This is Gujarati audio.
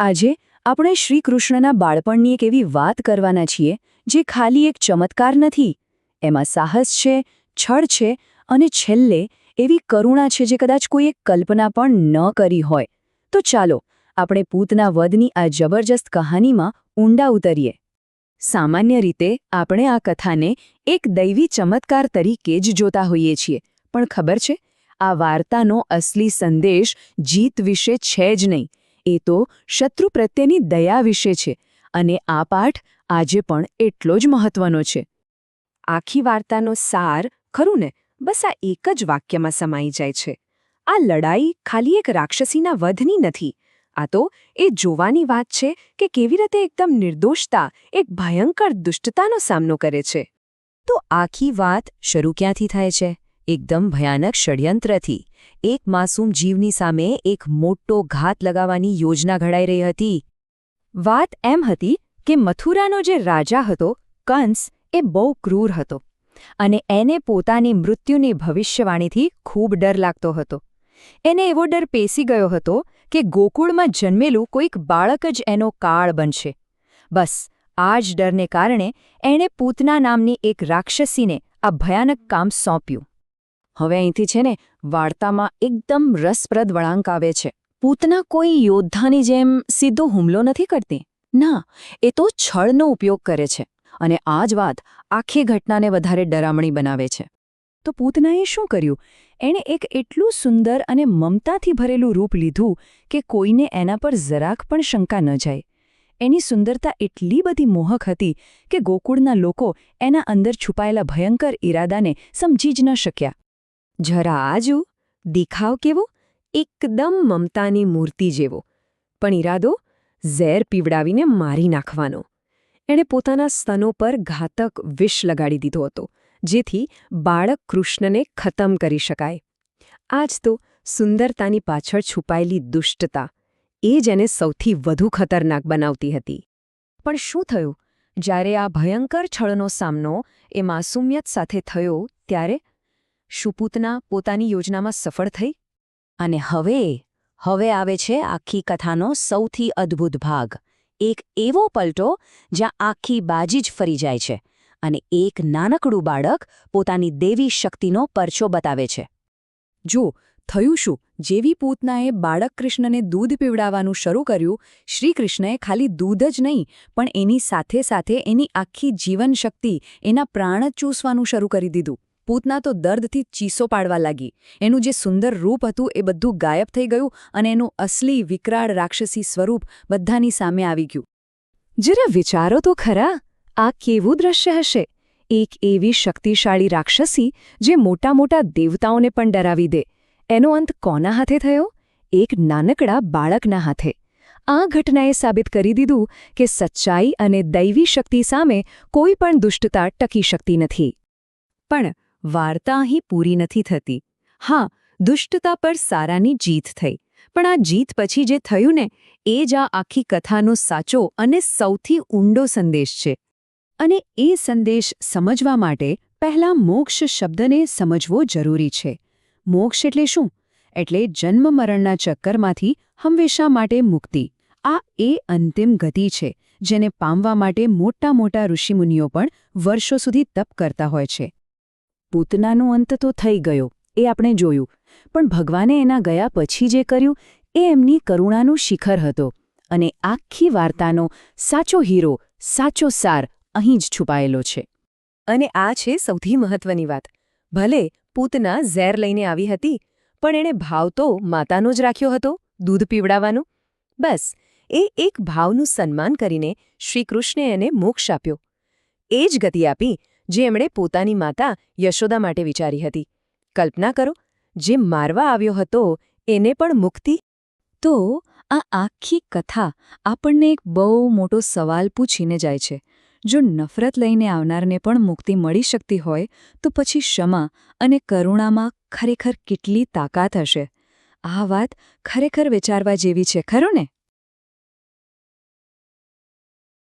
આજે આપણે શ્રીકૃષ્ણના બાળપણની એક એવી વાત કરવાના છીએ જે ખાલી એક ચમત્કાર નથી, એમાં સાહસ છે, છળ છે અને છેલ્લે એવી કરુણા છે જે કદાચ કોઈએ કલ્પના પણ ન કરી હોય. તો ચાલો આપણે પૂતના વધની આ જબરજસ્ત કહાનીમાં ઊંડા ઉતરીએ. સામાન્ય રીતે આપણે આ કથાને એક દૈવી ચમત્કાર તરીકે જ જોતા હોઈએ છીએ, પણ ખબર છે, આ વાર્તાનો અસલી સંદેશ જીત વિશે છે જ નહીં, એ તો શત્રુ પ્રત્યેની દયા વિશે છે. અને આ પાઠ આજે પણ એટલો જ મહત્વનો છે. આખી વાર્તાનો સાર ખરું ને બસ આ એક જ વાક્યમાં સમાઈ જાય છે. આ લડાઈ ખાલી એક રાક્ષસીના વધની નથી. આ તો એ જોવાની વાત છે કે કેવી રીતે એકદમ નિર્દોષતા એક ભયંકર દુષ્ટતાનો સામનો કરે છે. તો આખી વાત શરૂ ક્યાંથી થાય છે? એકદમ ભયાનક ષડયંત્રથી. એક માસૂમ જીવની સામે એક મોટો ઘાત લગાવવાની યોજના ઘડાઈ રહી હતી. વાત એમ હતી કે મથુરાનો જે રાજા હતો, કંસ, એ બહુ ક્રૂર હતો અને એને પોતાની મૃત્યુની ભવિષ્યવાણીથી ખૂબ ડર લાગતો હતો. એને એવો ડર પેસી ગયો હતો કે ગોકુળમાં જન્મેલું કોઈક બાળક જ એનો કાળ બનશે. બસ આ જ ડરને કારણે એણે પૂતના નામની એક રાક્ષસીને આ ભયાનક કામ સોંપ્યું. હવે અહીંથી છે ને વાર્તામાં એકદમ રસપ્રદ વળાંક આવે છે. પૂતના કોઈ યોદ્ધાની જેમ સીધો હુમલો નથી કરતી. ના, એ તો છળનો ઉપયોગ કરે છે અને આ જ વાત આખી ઘટનાને વધારે ડરામણી બનાવે છે. તો પૂતનાએ શું કર્યું? એણે એક એટલું સુંદર અને મમતાથી ભરેલું રૂપ લીધું કે કોઈને એના પર જરાક પણ શંકા ન જાય. એની સુંદરતા એટલી બધી મોહક હતી કે ગોકુળના લોકો એના અંદર છુપાયેલા ભયંકર ઈરાદાને સમજી જ ન શક્યા. જરા આજુ દેખાવ કેવો, એકદમ મમતાની મૂર્તિ જેવો, પણ ઈરાદો ઝેર પીવડાવીને મારી નાખવાનો. એણે પોતાના સ્તનો પર ઘાતક વિષ લગાડી દીધો હતો, જેથી બાળક કૃષ્ણને ખતમ કરી શકાય. આ જ તો સુંદરતાની પાછળ છુપાયેલી દુષ્ટતા, એ જ એને સૌથી વધુ ખતરનાક બનાવતી હતી. પણ શું થયું જ્યારે આ ભયંકર છળનો સામનો એ માસૂમિયત સાથે થયો ત્યારે? શું પૂતના પોતાની યોજનામાં સફળ થઈ? અને હવે આવે છે આખી કથાનો સૌથી અદ્ભુત ભાગ. એક એવો પલટો જ્યાં આખી બાજી જ ફરી જાય છે અને એક નાનકડું બાળક પોતાની દેવી શક્તિનો પરચો બતાવે છે. જો થયું શું, જેવી પૂતનાએ બાળક કૃષ્ણને દૂધ પીવડાવવાનું શરૂ કર્યું, શ્રીકૃષ્ણએ ખાલી દૂધ જ નહીં પણ એની સાથે સાથે એની આખી જીવનશક્તિ, એના પ્રાણ જ ચૂસવાનું શરૂ કરી દીધું. પૂતના તો દર્દથી ચીસો પાડવા લાગી. એનું જે સુંદર રૂપ હતું એ બધું ગાયબ થઈ ગયું અને એનું અસલી વિકરાળ રાક્ષસી સ્વરૂપ બધાની સામે આવી ગયું. જરા વિચારો તો ખરા, આ કેવું દ્રશ્ય હશે? એક એવી શક્તિશાળી રાક્ષસી જે મોટા મોટા દેવતાઓને પણ ડરાવી દે. એનો અંત કોના હાથે થયો? એક નાનકડા બાળકના હાથે. આ ઘટનાએ સાબિત કરી દીધું કે સચ્ચાઈ અને દૈવી શક્તિ સામે કોઈ પણ દુષ્ટતા ટકી શકતી નથી. પણ વાર્તા અહીં પૂરી નથી થતી. હા, દુષ્ટતા પર સારાની જીત થઈ, પણ આ જીત પછી જે થયું ને, એ જ આ આખી કથાનો સાચો અને સૌથી ઊંડો સંદેશ છે. અને એ સંદેશ સમજવા માટે પહેલાં મોક્ષ શબ્દને સમજવો જરૂરી છે. મોક્ષ એટલે શું? એટલે જન્મ મરણના ચક્કરમાંથી હંમેશા માટે મુક્તિ. આ એ અંતિમ ગતિ છે જેને પામવા માટે મોટા મોટા ઋષિમુનિઓ પણ વર્ષો સુધી તપ કરતા હોય છે. પૂતનાનો અંત તો થઈ ગયો, એ આપણે જોયું, પણ ભગવાને એના ગયા પછી જે કર્યું એ એમની કરુણાનું શિખર હતો. અને આખી વાર્તાનો સાચો હીરો, સાચો સાર અહીં જ છુપાયેલો છે. અને આ છે સૌથી મહત્વની વાત. ભલે પૂતના ઝેર લઈને આવી હતી, પણ એણે ભાવ તો માતાનો જ રાખ્યો હતો, દૂધ પીવડાવવાનો. બસ એ એક ભાવનું સન્માન કરીને શ્રીકૃષ્ણે એને મોક્ષ આપ્યો. એ જ ગતિ આપી જે એમણે પોતાની માતા યશોદા માટે વિચારી હતી. કલ્પના કરો, જે મારવા આવ્યો હતો એને પણ મુક્તિ. તો આ આખી કથા આપણને એક બહુ મોટો સવાલ પૂછીને જાય છે. જો નફરત લઈને આવનારને પણ મુક્તિ મળી શકતી હોય, તો પછી ક્ષમા અને કરુણામાં ખરેખર કેટલી તાકાત હશે? આ વાત ખરેખર વિચારવા જેવી છે, ખરું ને?